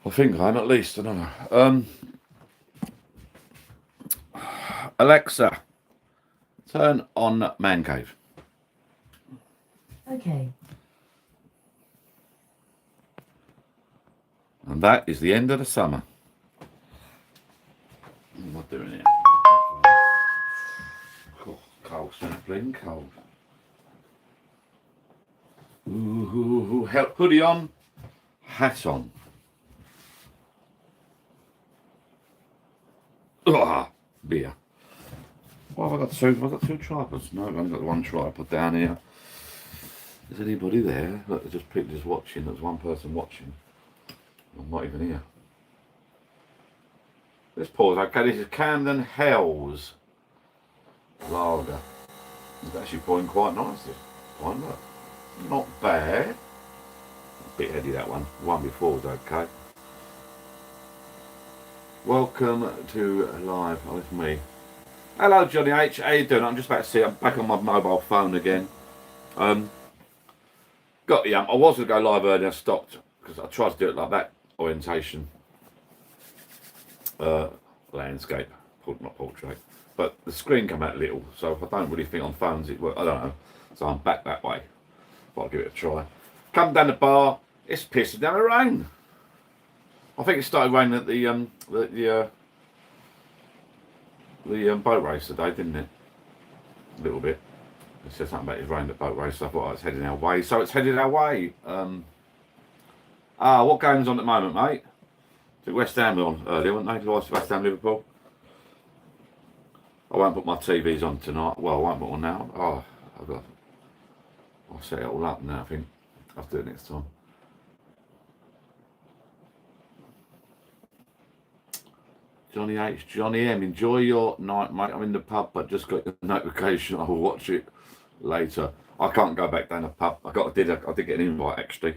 I think I am at least. I don't know. Alexa, turn on Man Cave. Okay. And that is the end of the summer. What am I doing here? Oh, cold, bleeding cold. Ooh, hoodie on, hat on. Ugh, beer. Why have I got two? Have I got two tripods? No, I've only got one tripod down here. Is anybody there? Look, there's just people just watching. There's one person watching. I'm not even here. Let's pause. Okay, this is Camden Hells lager. It's actually pouring quite nicely. Fine, look. Not bad. A bit heady that one. The one before was okay. Welcome to live. Oh, it's me. Hello, Johnny H. How you doing? I'm just about to see. I'm back on my mobile phone again. Got the I was going to go live earlier. I stopped because I tried to do it like that orientation. Landscape, not portrait. But the screen came out little, so if I don't really think on phones it works. I don't know. So I'm back that way. But I'll give it a try. Come down the bar. It's pissing down the rain. I think it started raining at the boat race today, didn't it? A little bit. It said something about it rained at boat race, so I thought it's heading our way. So it's headed our way. What game's on at the moment, mate? I think West Ham were on earlier, weren't they? West Ham Liverpool. I won't put my TVs on tonight. Well, I won't put one now. I'll set it all up now, I think. I'll do it next time. Johnny H, Johnny M, enjoy your night, mate. I'm in the pub, but just got your notification. I will watch it later. I can't go back down the pub. I did get an invite actually.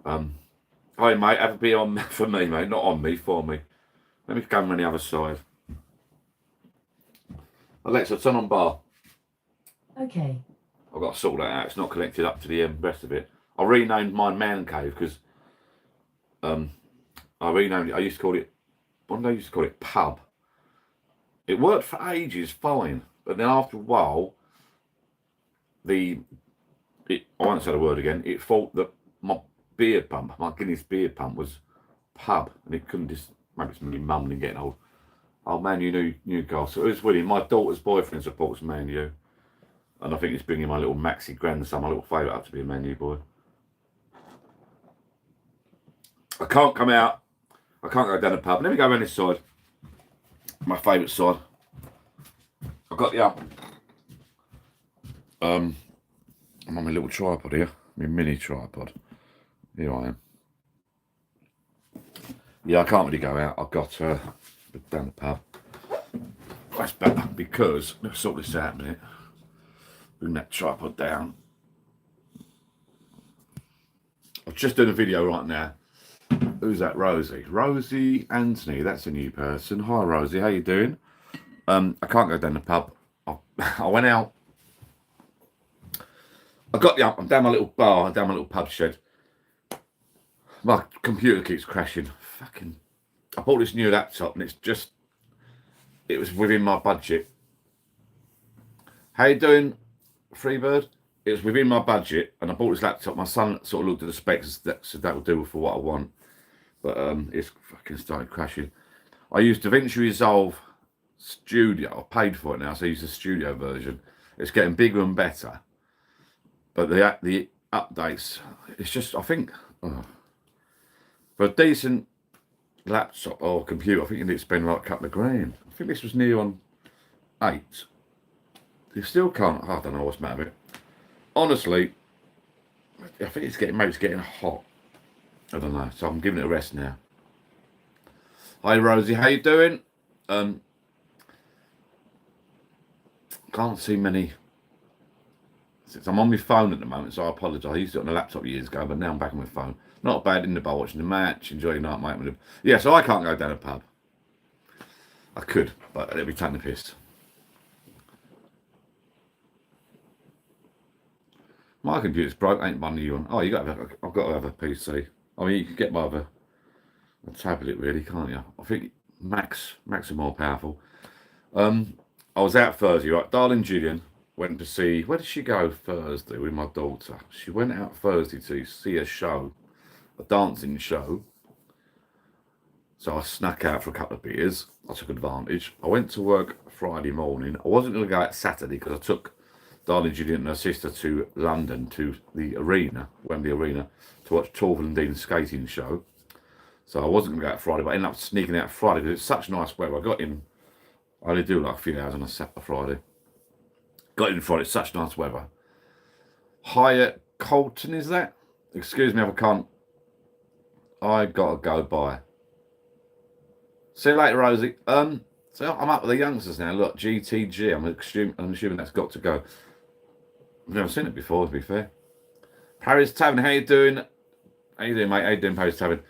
Hi mate, have a beer on for me, mate, not on me, for me. Let me come on the other side. Alexa, turn on bar. Okay. I've got to sort that out. It's not connected up to the rest of it. I renamed my Man Cave because I renamed it. I used to call it. What did I used to call it? Pub. It worked for ages, fine, but then after a while, I won't say the word again. It thought that my Guinness beer pump was pub, and it couldn't just. Maybe it's me mumbling getting old. Oh, Man U Newcastle. It was winning. My daughter's boyfriend supports Man U. And I think it's bringing my little Maxi grandson, my little favourite, up to be a Man U boy. I can't come out. I can't go down the pub. Let me go around this side. My favourite side. I've got I'm on my little tripod here. My mini tripod. Here I am. Yeah, I can't really go out. I've got down the pub. That's better because let's sort this out a minute. Bring that tripod down. I'm just doing a video right now. Who's that? Rosie. Rosie Anthony. That's a new person. Hi Rosie, how you doing? I can't go down the pub. I went out. I'm down my little bar, down my little pub shed. My computer keeps crashing. I bought this new laptop and it was within my budget. How you doing, Freebird? It was within my budget and I bought this laptop. My son sort of looked at the specs and said that will do for what I want. But it's fucking started crashing. I used DaVinci Resolve Studio. I paid for it now, so I use the studio version. It's getting bigger and better. But the updates, it's just, I think, for a decent laptop or computer, I think you need to spend like a couple of grand. I think this was near on 8. You still can't, I don't know what's the matter with it. Honestly, I think maybe it's getting hot. I don't know, so I'm giving it a rest now. Hi Rosie, how you doing? Can't see many. Since I'm on my phone at the moment, so I apologise. I used it on a laptop years ago, but now I'm back on my phone. Not bad, in the bar watching the match, enjoying the night, mate. Yeah, so I can't go down a pub. I could, but it'd be taking the piss. My computer's broke, ain't one of you on. Oh, I've got to have a PC. I mean, you can get my other a tablet, really, can't you? I think Macs are more powerful. I was out Thursday, right? Darling Gillian went to see. Where did she go Thursday with my daughter? She went out Thursday to see a show, a dancing show. So I snuck out for a couple of beers. I took advantage. I went to work Friday morning. I wasn't going to go out Saturday because I took Darling Gillian and her sister to London to the arena, Wembley Arena, to watch Torval and Dean's skating show. So I wasn't going to go out Friday, but I ended up sneaking out Friday because it's such nice weather. I got in. I only do like a few hours on a Saturday, Friday. Got in Friday. It's such nice weather. Hyatt Colton, is that? Excuse me if I can't. I gotta go by. See you later, Rosie. So I'm up with the youngsters now. Look, GTG. I'm assuming that's got to go. I've never seen it before, to be fair. Paris Tavern, how you doing? How you doing, mate? How you doing, Paris Tavern?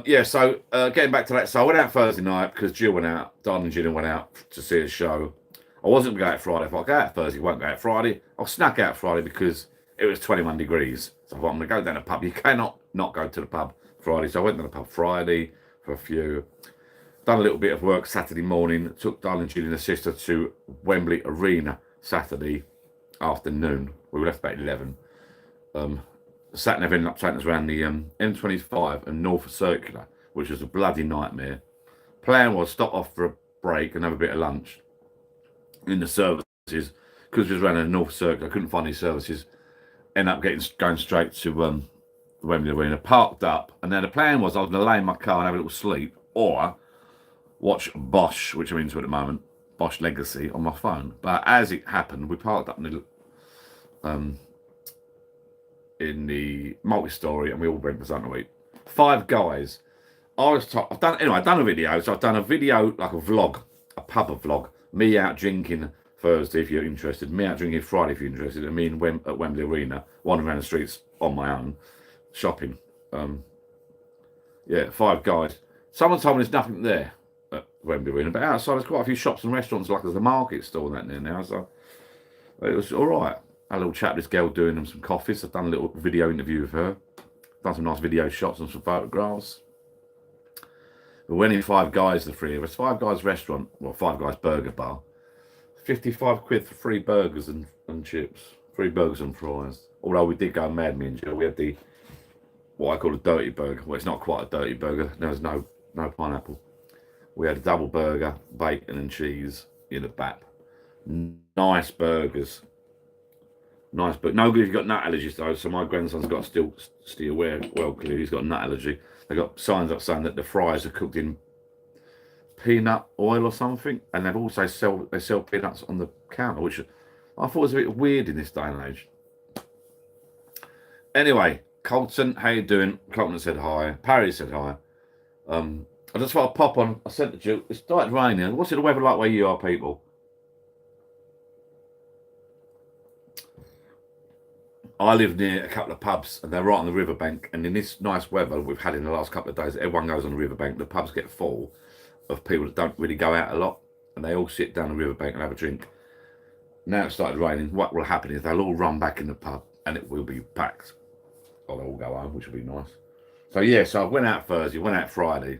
Yeah, so getting back to that. So I went out Thursday night because Jill went out. Darling Gillian went out to see a show. I wasn't going to go out Friday. If I go out Thursday, I won't go out Friday. I snuck out Friday because it was 21 degrees. So I thought, I'm going to go down to the pub. You cannot not go to the pub Friday. So I went to the pub Friday for a few. Done a little bit of work Saturday morning. Took Darling Gillian and her sister to Wembley Arena Saturday afternoon. We left about 11. Sat nav ended up taking us around the M25 and Norfolk Circular, which was a bloody nightmare. Plan was stop off for a break and have a bit of lunch in the services because we was around the Norfolk Circular. I couldn't find any services. Ended up going straight to the Wembley Arena, parked up, and then the plan was I was going to lay in my car and have a little sleep or watch Bosch, which I'm into at the moment, Bosch Legacy on my phone. But as it happened, we parked up in the multi-story and we all went for something to eat. Five Guys. I've done a video. So I've done a video, like a vlog, a pub vlog. Me out drinking Thursday, if you're interested. Me out drinking Friday, if you're interested. And me at Wembley Arena, wandering around the streets on my own, shopping. Yeah, Five Guys. Someone told me there's nothing there at Wembley Arena, but outside there's quite a few shops and restaurants, like there's a market store and that near now. So it was all right. I had a little chat with this girl doing them some coffees. I've done a little video interview with her. Done some nice video shots and some photographs. We went in Five Guys, the three of us. Five Guys restaurant, well, Five Guys burger bar. 55 quid for 3 burgers and chips. 3 burgers and fries. Although we did go mad, me and Jill. We had what I call a dirty burger. Well, it's not quite a dirty burger. There's no pineapple. We had a double burger, bacon and cheese in a bap. Nice burgers. Nice, but no good if you've got nut allergies though. So my grandson's got to steer well clear. He's got a nut allergy. They got signs up saying that the fries are cooked in peanut oil or something, and they've also sell peanuts on the counter, which I thought was a bit weird in this day and age. Anyway, Colton, how you doing? Colton said hi. Parry said hi. I just thought I'd pop on. I sent the Jill. It started raining. What's the weather like where you are, people? I live near a couple of pubs and they're right on the riverbank. And in this nice weather we've had in the last couple of days, everyone goes on the riverbank. The pubs get full of people that don't really go out a lot. And they all sit down the riverbank and have a drink. Now it started raining. What will happen is they'll all run back in the pub and it will be packed. Or they'll all go home, which will be nice. So yeah, so I went out Thursday, went out Friday.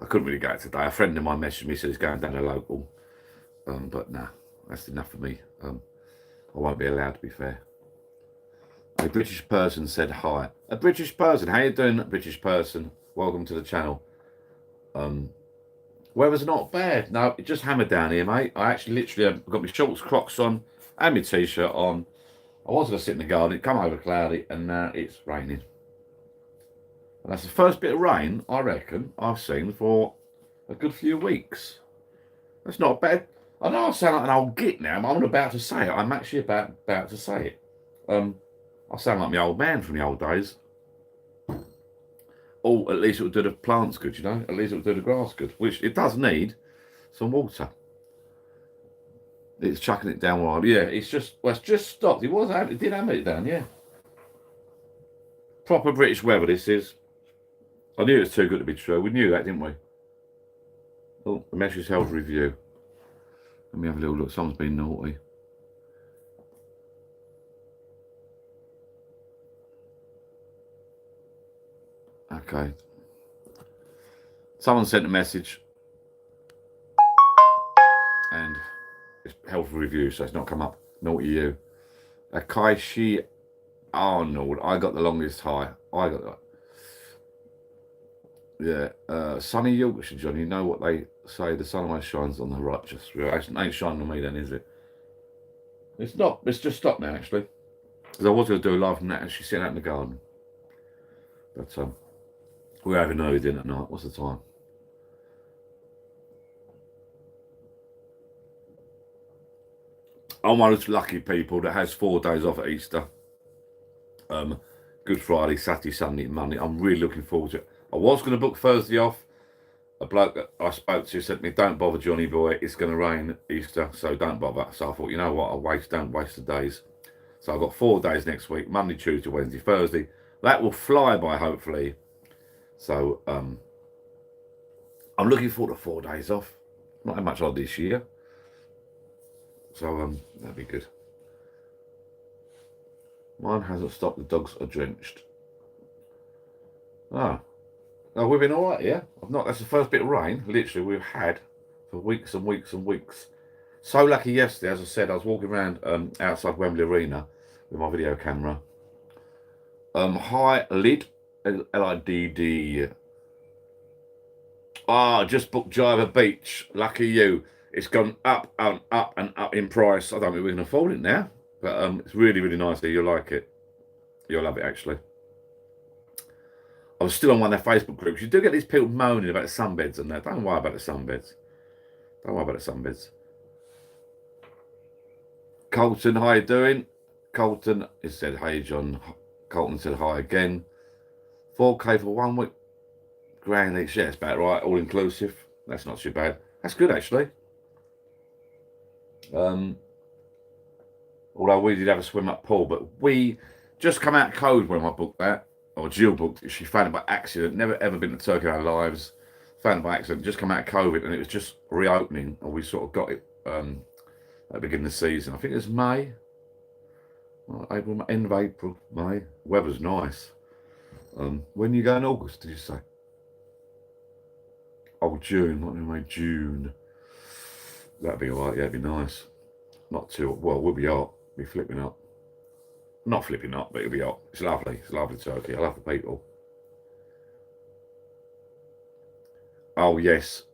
I couldn't really go out today. A friend of mine messaged me, said he's going down to local. But nah, that's enough for me. I won't be allowed, to be fair. A British person said hi. A British person, how you doing, British person? Welcome to the channel. Weather's not bad. No, it just hammered down here, mate. I actually literally got my shorts, Crocs on, and my t-shirt on. I was going to sit in the garden. It come over cloudy, and now it's raining. And that's the first bit of rain, I reckon, I've seen for a good few weeks. That's not bad. I know I sound like an old git now, but I'm not about to say it. I'm actually about to say it. I sound like my old man from the old days. Oh, at least it will do the plants good, you know? At least it will do the grass good, which it does need some water. It's chucking it down while, yeah, it's just stopped. It did hammer it down, yeah. Proper British weather, this is. I knew it was too good to be true. We knew that, didn't we? Oh, the Measures Health Review. Let me have a little look. Someone's been naughty. Okay. Someone sent a message. And it's health review, so it's not come up. Naughty you. Akaishi Arnold. I got the longest high. I got that. Yeah. Sunny Yorkshire, John. You know what they say? The sun always shines on the righteous. It ain't shining on me then, is it? It's not. It's just stopped now, actually. Because I was going to do a live from that, and she's sitting out in the garden. But we're having early dinner at night. What's the time? I'm one of those lucky people that has 4 days off at Easter. Good Friday, Saturday, Sunday, Monday. I'm really looking forward to it. I was going to book Thursday off. A bloke that I spoke to said to me, "Don't bother, Johnny boy. It's going to rain Easter, so don't bother." So I thought, you know what? Don't waste the days. So I've got 4 days next week: Monday, Tuesday, Wednesday, Thursday. That will fly by, hopefully. So I'm looking forward to 4 days off. Not had much on this year. So that'd be good. Mine hasn't stopped. The dogs are drenched. Oh, we've been all right, yeah. That's the first bit of rain, literally, we've had for weeks and weeks and weeks. So lucky yesterday, as I said, I was walking around outside Wembley Arena with my video camera. Hi, Lid, Lidd. Just booked Java Beach. Lucky you. It's gone up and up and up in price. I don't think we can afford it now, but it's really, really nice here. You'll like it. You'll love it, actually. I was still on one of their Facebook groups. You do get these people moaning about the sunbeds and that. Don't worry about the sunbeds. Don't worry about the sunbeds. Colton, how you doing? Colton has said, "Hey, John." Colton said, "Hi again." 4K for 1 week. Grand each. Yeah, it's about right. All inclusive. That's not too bad. That's good, actually. Although we did have a swim up pool, but we just come out cold when I booked that. Or Jill booked it. She found it by accident. Never ever been to Turkey in our lives. Found it by accident. Just come out of COVID, and it was just reopening. And we sort of got it at the beginning of the season. I think it was May. April, end of April, May. Weather's nice. When you go in August, did you say? Oh, June. What do I mean? June. That'd be alright. Yeah, it'd be nice. Not too well. We'll be hot. Be flipping up. Not flipping up, but it'll be hot. It's lovely. It's lovely Turkey. I love the people. Oh yes,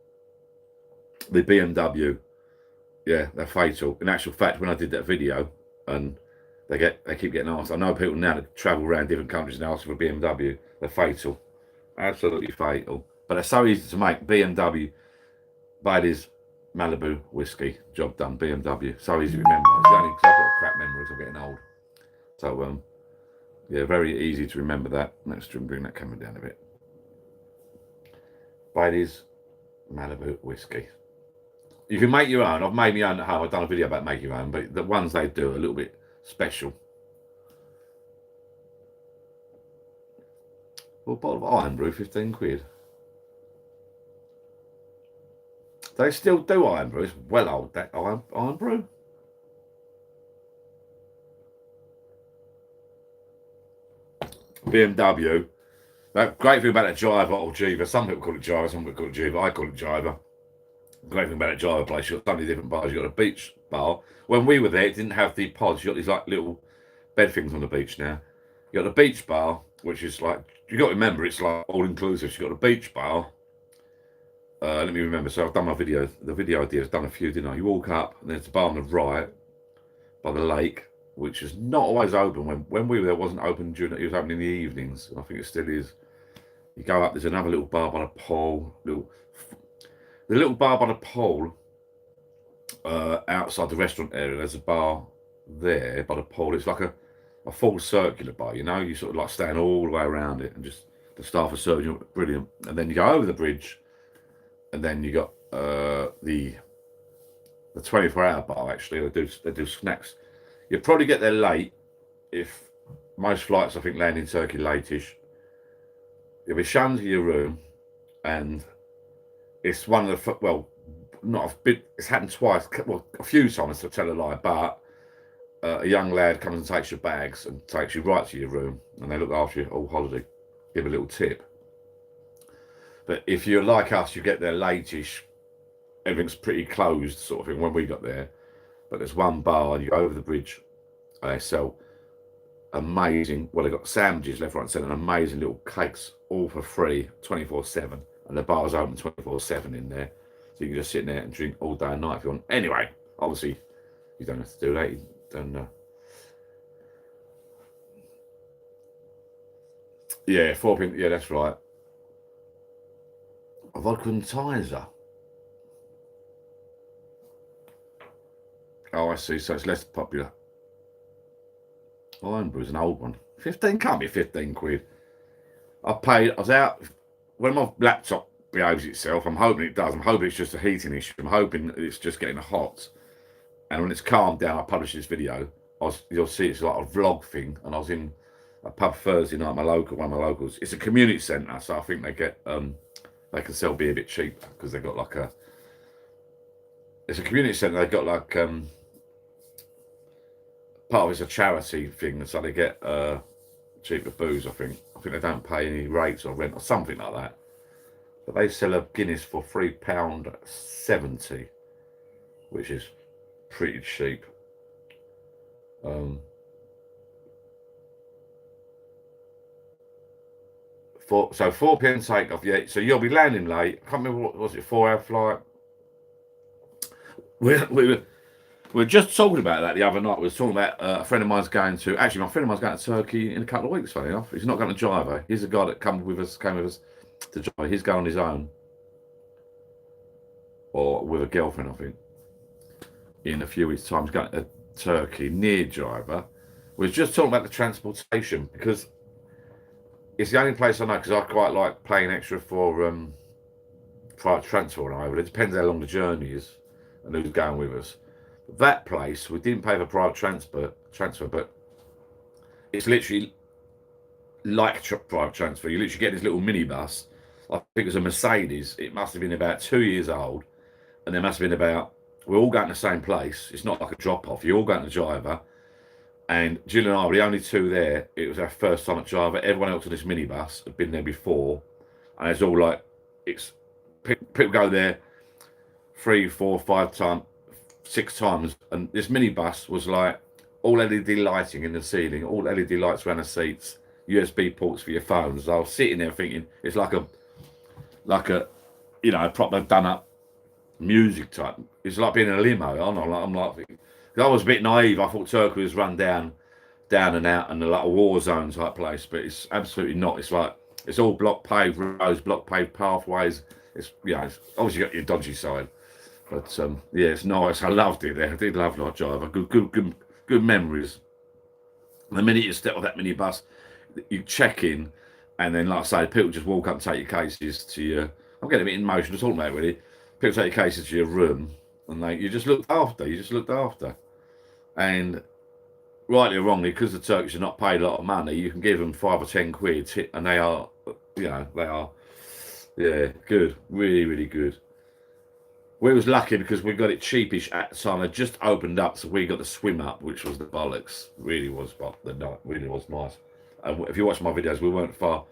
the BMW. Yeah, they're fatal. In actual fact, when I did that video, and they keep getting asked. I know people now that travel around different countries and ask for a BMW. They're fatal. Absolutely fatal. But they're so easy to make. BMW, Baileys, Malibu whiskey. Job done. BMW. So easy to remember. It's only because I've got a crap memory as I'm getting old. So, yeah, very easy to remember that. Let's bring that camera down a bit. Baileys Malibu whiskey. You can make your own. I've made my own at home. I've done a video about making your own, but the ones they do are a little bit special. Well, a bottle of Iron Brew, 15 quid. They still do Iron Brew. It's well old, that Iron Brew. BMW. The great thing about that Jiva or Jiva, some people call it Jiva, some people call it Jiva, I call it Jiva. The great thing about that Jiva place, you've got so many different bars. You've got a beach bar. When we were there, it didn't have the pods. You've got these like little bed things on the beach now. You've got the beach bar, which is like, you got to remember, it's like all inclusive. So you've got a beach bar. Let me remember. So I've done my video. The video idea has done a few, didn't I? You walk up, and there's a bar on the right by the lake, which is not always open. When we were there, it wasn't open during. It was open in the evenings. I think it still is. You go up. There's another little bar by the pool. The little bar by the pool, outside the restaurant area. There's a bar there by the pool. It's like a full circular bar. You know, you sort of like stand all the way around it, and just the staff are serving you. Brilliant. And then you go over the bridge, and then you got the 24-hour bar. Actually, they do snacks. You'll probably get there late. If most flights, I think, land in Turkey late-ish. You'll be shown to your room, and it's one of the, well, not a bit, it's happened twice, well, a few times, to tell a lie, but a young lad comes and takes your bags and takes you right to your room, and they look after you all holiday. Give a little tip. But if you're like us, you get there late-ish. Everything's pretty closed, sort of thing. When we got there, but there's one bar, and you go over the bridge, and they sell amazing. Well, they got sandwiches left, right, and centre, and amazing little cakes, all for free, 24/7. And the bar's open 24/7 in there, so you can just sit in there and drink all day and night if you want. Anyway, obviously, you don't have to do that. You don't. Yeah, 4 p. Yeah, that's right. A vodka and Tizer. Oh, I see. So it's less popular. Irn-Bru's an old one. 15 can't be 15 quid. I was out when my laptop behaves itself. I'm hoping it does. I'm hoping it's just a heating issue. I'm hoping it's just getting hot. And when it's calmed down, I publish this video. You'll see it's like a vlog thing. And I was in a pub Thursday night, one of my locals. It's a community centre, so I think they get they can sell beer a bit cheaper because they've got like it's a community centre. They've got like part of it's a charity thing, so they get cheaper booze. I think they don't pay any rates or rent or something like that. But they sell a Guinness for £3.70, which is pretty cheap. So 4 p.m. takeoff. Yeah, so you'll be landing late. I can't remember what was it, 4-hour flight. We were just talking about that the other night. We were talking about a friend of mine's going to. Actually, my friend of mine's going to Turkey in a couple of weeks. Funny enough, he's not going to Java. He's the guy that came with us to Java. He's going on his own, or with a girlfriend, I think. In a few weeks' time, he's going to Turkey near Java. We were just talking about the transportation because it's the only place I know, because I quite like paying extra for private transport over. It depends how long the journey is and who's going with us. That place, we didn't pay for private transfer, but it's literally like private transfer. You literally get this little minibus. I think it was a Mercedes. It must have been about 2 years old, and there must have been about. We're all going to the same place. It's not like a drop off. You're all going to Java, and Jill and I were the only two there. It was our first time at Java. Everyone else on this minibus had been there before, and it's all like people go there 3, 4, 5 times. 6 times, and this minibus was like all LED lighting in the ceiling, all LED lights around the seats, USB ports for your phones. I was sitting there thinking it's like a proper done up music type. It's like being in a limo. I'm like, I was a bit naive. I thought Turkey was run down and out and like a war zone type place, but it's absolutely not. It's like it's all block paved roads, block paved pathways. It's it's obviously got your dodgy side. But yeah, it's nice. I loved it there. I did love North Java. Good memories. And the minute you step off that minibus, you check in, and then, like I say, people just walk up and take your cases to your. I'm getting a bit emotional talking about it, really. People take your cases to your room, and you just looked after. And rightly or wrongly, because the Turkish are not paid a lot of money, you can give them 5 or 10 quid, and they are, good, really, really good. We was lucky because we got it cheapish at the time. It just opened up, so we got the swim up, which was the bollocks. Really was nice. And if you watch my videos, we weren't far.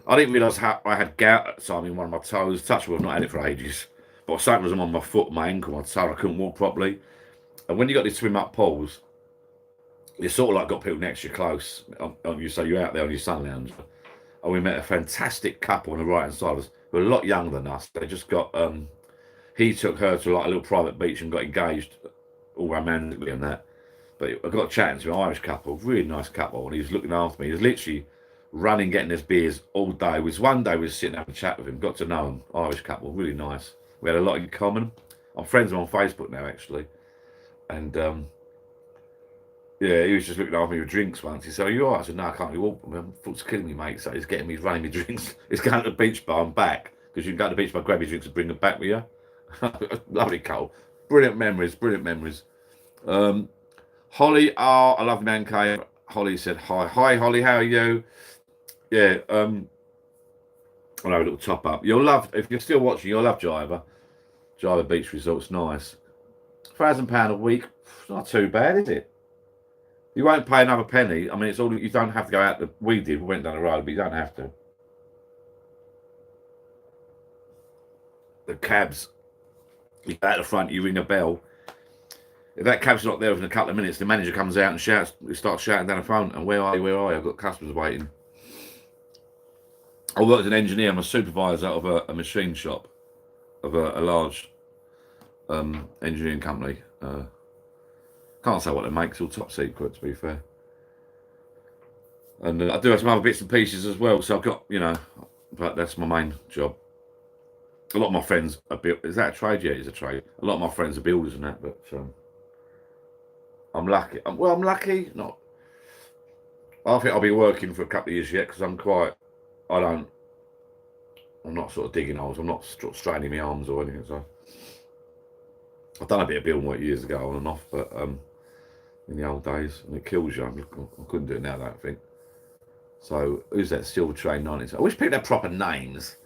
I didn't realise how I had gout at the time in one of my toes. Touch wood, I've not had it for ages. But something was on my foot, my ankle, my toe. I couldn't walk properly. And when you got these swim up pools, you sort of like got people next to you close. So you're out there on your sun lounge. And we met a fantastic couple on the right hand side of us. Who were a lot younger than us. They just got he took her to like a little private beach and got engaged all romantically and that. But I got chatting to an Irish couple, really nice couple, and he was looking after me. He was literally running, getting his beers all day. One day we was sitting having a chat with him, got to know him, Irish couple, really nice. We had a lot in common. I'm friends with him on Facebook now, actually. And yeah, he was just looking after me with drinks once. He said, "Are you all right?" I said, "No, I can't really walk. My foot's killing me, mate." So he's getting me, running me drinks. He's going to the beach bar and back, because you can go to the beach bar, grab your drinks and bring them back with you. Lovely couple. Brilliant memories. Holly, I love Man Cave. Holly said, hi. Hi, Holly, how are you? Yeah, I'll have a little top up. You'll love, if you're still watching, you'll love Java. Java Beach Resort's nice. £1,000 a week, not too bad, is it? You won't pay another penny. I mean, it's all, you don't have to go out. We went down the road, but you don't have to. the cabs. You go out the front, you ring a bell. If that cab's not there within a couple of minutes, the manager comes out and shouts. He starts shouting down the phone, and where are you? Where are you? I've got customers waiting. I worked as an engineer. I'm a supervisor of a machine shop of a large engineering company. Can't say what they make. It's all top secret, to be fair. And I do have some other bits and pieces as well. So I've got, but that's my main job. A lot of my friends are is that a trade? Yeah, it's a trade. A lot of my friends are builders and that, but I'm lucky. I'm lucky. Not. I think I'll be working for a couple of years yet because I'm not sort of digging holes. I'm not straining my arms or anything. So I've done a bit of building work years ago on and off, but in the old days, and it kills you. I couldn't do it now, I don't think. So who's that? Silver Train 90s. I wish people had proper names.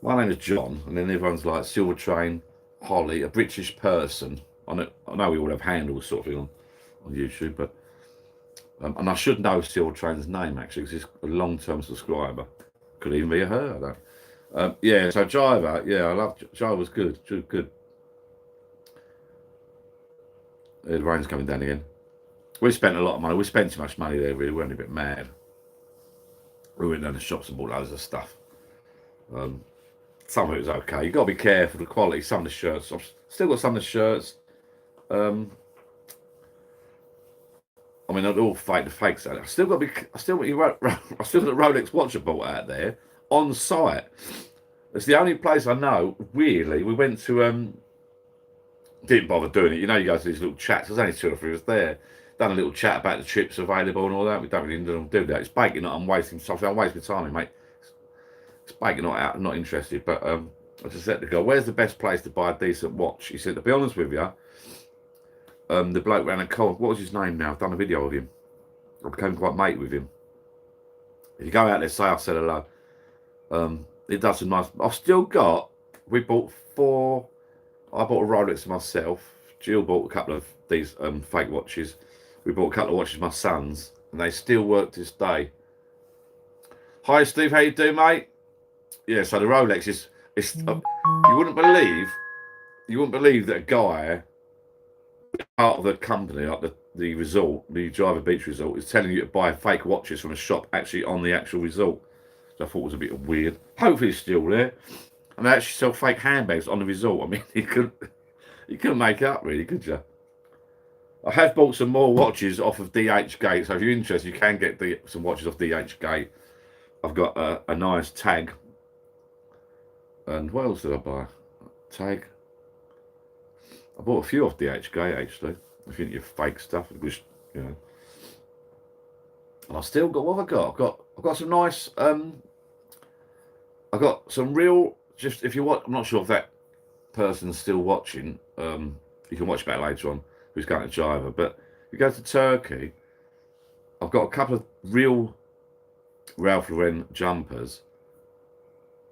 My name is John, and then everyone's like Silver Train, Holly, a British person. I know we all have handles sort of thing on YouTube, but and I should know Silver Train's name actually because he's a long-term subscriber. Could even be a her. I don't. Yeah, so Jiver, yeah, I love Jiver. Was good. The rain's coming down again. We spent a lot of money. We spent too much money there. Really, we went a bit mad. We went down the shops and bought loads of stuff. Some of it was okay. You got to be careful the quality. Some of the shirts. I've still got some of the shirts. I mean, they're all fake. The fakes. I still got the Rolex watch I bought out there on site. It's the only place I know. Really, we went to. Didn't bother doing it. You go to these little chats. There's only 2 or 3 of us there. Done a little chat about the trips available and all that. We don't really do that. It's baking. I'm wasting something. I'm wasting time, mate. It's baking. Not interested. But I just said to go. Where's the best place to buy a decent watch? He said, to be honest with you, the bloke ran a call. What was his name now? I've done a video of him. I became quite mate with him. If you go out there, say I said hello. It does some nice. I've still got. We bought 4. I bought a Rolex myself. Jill bought a couple of these fake watches. We bought a couple of watches my sons, and they still work to this day. Hi Steve, how you doing, mate? Yeah, so the Rolex is you wouldn't believe that a guy part of the company, like the resort, the Jiver Beach resort, is telling you to buy fake watches from a shop actually on the actual resort. So I thought it was a bit weird. Hopefully it's still there. And they actually sell fake handbags on the resort. I mean, you couldn't make it up, really, could you? I have bought some more watches off of DH Gate, so if you're interested, you can get some watches off DH Gate. I've got a nice tag. And what else did I buy? Tag. I bought a few off DH Gate, actually. I think you're fake stuff, which, And I've still got, what have I got? I've got some nice, I've got some real, just if you watch, I'm not sure if that person's still watching, you can watch back later on, who's going to Jiver, but if you go to Turkey, I've got a couple of real Ralph Lauren jumpers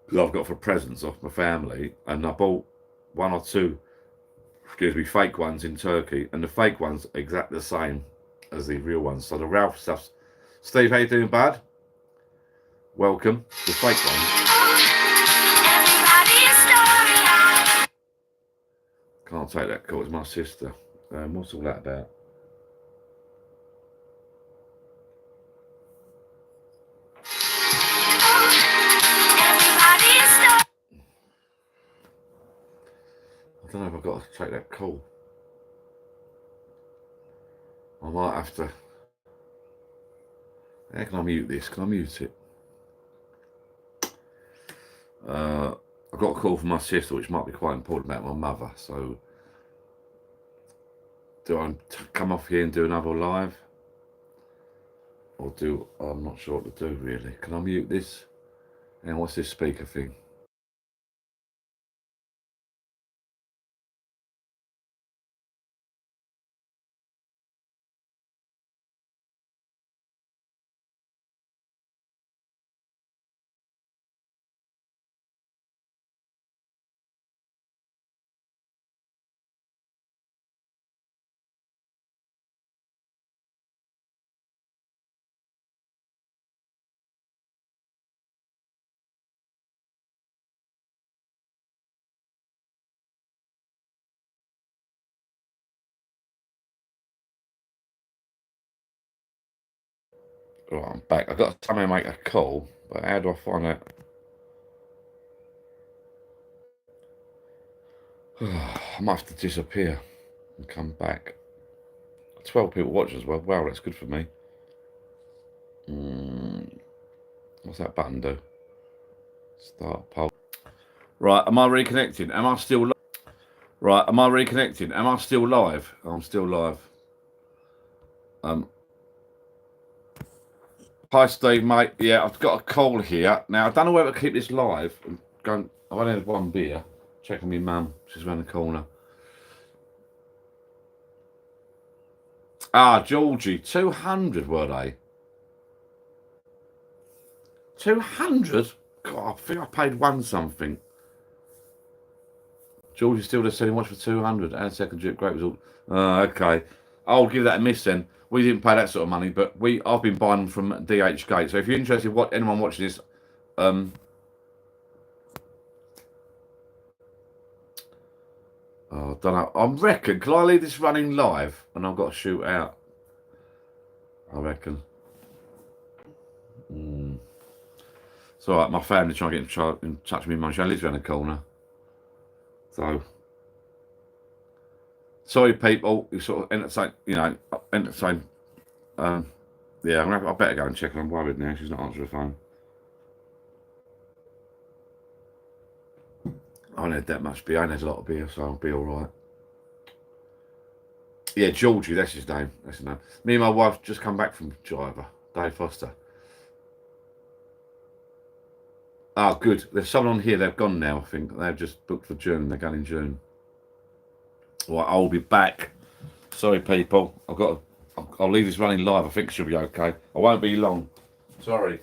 that I've got for presents off my family, and I bought 1 or 2, fake ones in Turkey, and the fake ones are exactly the same as the real ones. So the Ralph stuff's. Steve, how you doing, bud? Welcome. The fake ones. Can't take that call. It's my sister. What's all that about? I don't know if I've got to take that call. I might have to. How can I mute this? Can I mute it? I've got a call from my sister, which might be quite important about my mother. So, do I come off here and do another live? Or I'm not sure what to do really. Can I mute this? And what's this speaker thing? Right, I'm back. I've got to somehow make a call, but how do I find out? I might have to disappear and come back. 12 people watching as well. Wow, that's good for me. What's that button do? Start poll. Right, am I reconnecting? Am I still live? Right, am I reconnecting? Am I still live? I'm still live. Hi, Steve, mate. Yeah, I've got a call here. Now, I don't know whether to keep this live. I've only had one beer. Checking my mum. She's around the corner. Ah, Georgie. 200 were they? 200? God, I think I paid one something. Georgie's still just selling watch for 200 and a second drip great result. Okay. I'll give that a miss then. We didn't pay that sort of money, but I've been buying them from DHgate. So if you're interested, anyone watching this, I don't know. I reckon. Can I leave this running live and I've got to shoot out? I reckon. It's all right. My family trying to get in touch with me. Mum, she lives around the corner. So, sorry, people. You sort of entertain. Yeah, I better go and check. I'm worried now. She's not answering the phone. I ain't had that much beer. I ain't had a lot of beer, so I'll be all right. Yeah, Georgie, that's his name. That's his name. Me and my wife just come back from Jiver, Dave Foster. Oh, good. There's someone on here. They've gone now, I think. They've just booked for June. They're going in June. Right, I'll be back. Sorry, people. I'll leave this running live. I think it should be okay. I won't be long. Sorry.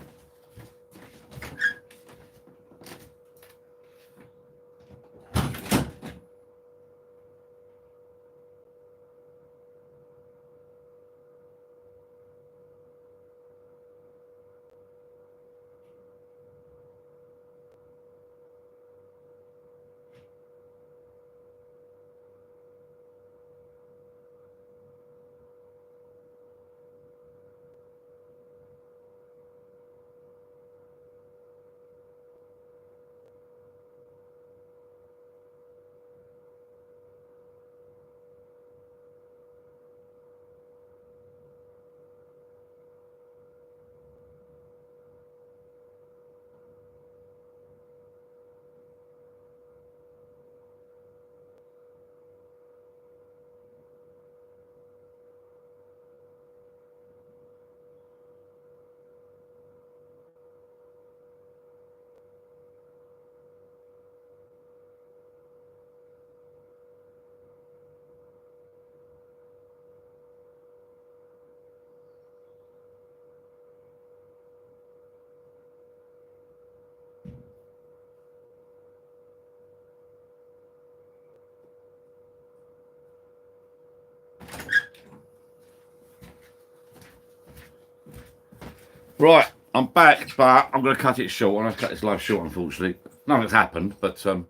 Right, I'm back, but I'm going to cut it short. I'm going to cut this live short, unfortunately. Nothing's happened, but I'm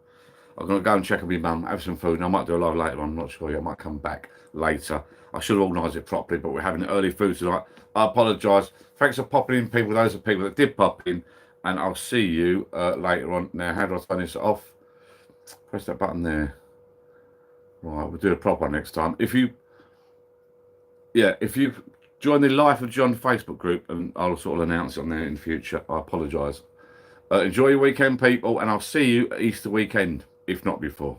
going to go and check on my mum, have some food, and I might do a live later on. I'm not sure yet. I might come back later. I should have organised it properly, but we're having early food tonight. I apologise. Thanks for popping in, people. Those are people that did pop in, and I'll see you later on. Now, how do I turn this off? Press that button there. Right, we'll do a proper one next time. If you join the Life of John Facebook group, and I'll sort of announce it on there in the future. I apologise. Enjoy your weekend, people, and I'll see you at Easter weekend, if not before.